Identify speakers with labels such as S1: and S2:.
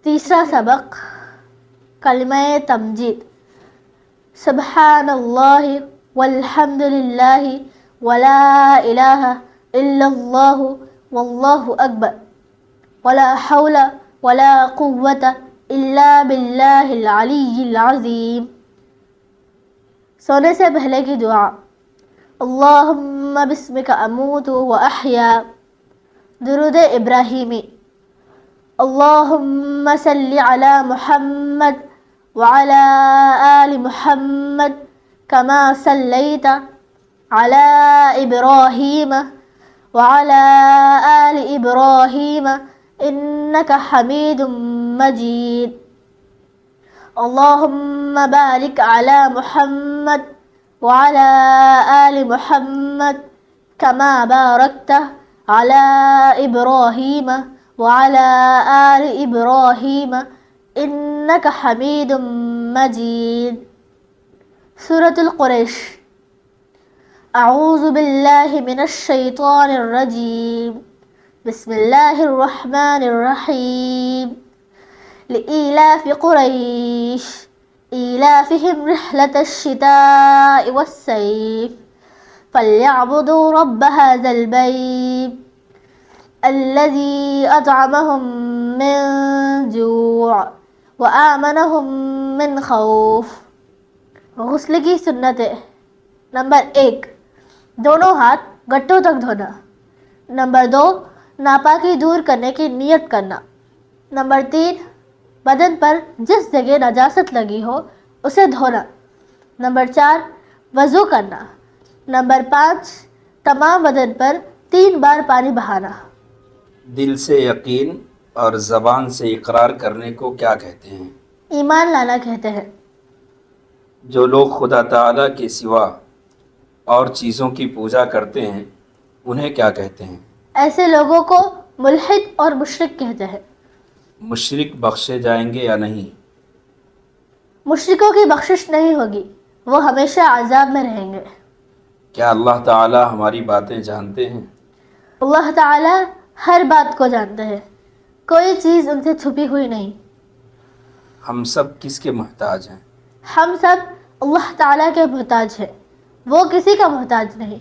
S1: تیسرا سبق کلمہ تمجید، سبحان اللہ والحمد للہ ولا الہ الا اللہ واللہ اکبر ولا حول ولا قوة الا باللہ العلی العظیم۔ سونے سے پہلے کی دعا، اللہم بسمک اموت و احیا، درود ابراہیمی، اللہم صلی علی محمد وعلی آل محمد کما صلیت علی ابراہیم وعلی آل ابراہیم انک حمید مجید، اللہم بارک علی محمد وعلی آل محمد کما بارکت علی ابراہیم وعلی آل ابراہیم انک حمید مجید۔ سورۃ القریش۔ اعوذ باللہ من الشیطان الرجیم، بسم اللہ الرحمن الرحیم۔ لإيلاف قريش إيلافهم رحلة الشتاء والصيف فليعبدوا رب هذا البيت الذي أطعمهم من جوع وآمنهم من خوف۔ غسل کی سنتیں۔ نمبر 1، دونوں ہاتھ گٹوں تک دھونا۔ نمبر 2، ناپاکی دور کرنے کی نیت کرنا۔ نمبر 3، بدن پر جس جگہ نجاست لگی ہو اسے دھونا۔ نمبر 4، وضو کرنا۔ نمبر 5، تمام بدن پر 3 بار پانی بہانا۔
S2: دل سے یقین اور زبان سے اقرار کرنے کو کیا کہتے ہیں؟
S1: ایمان لانا کہتے ہیں۔
S2: جو لوگ خدا تعالیٰ کے سوا اور چیزوں کی پوجا کرتے ہیں انہیں کیا کہتے ہیں؟
S1: ایسے لوگوں کو ملحد اور مشرک کہتے ہیں۔
S2: مشرک بخشے جائیں گے یا نہیں؟
S1: مشرکوں کی بخشش نہیں ہوگی، وہ ہمیشہ عذاب میں رہیں گے۔
S2: کیا اللہ تعالیٰ ہماری باتیں جانتے ہیں؟
S1: اللہ تعالیٰ ہر بات کو جانتے ہیں، کوئی چیز ان سے چھپی ہوئی نہیں۔
S2: ہم سب کس کے محتاج ہیں؟
S1: ہم سب اللہ تعالیٰ کے محتاج ہیں، وہ کسی کا محتاج نہیں۔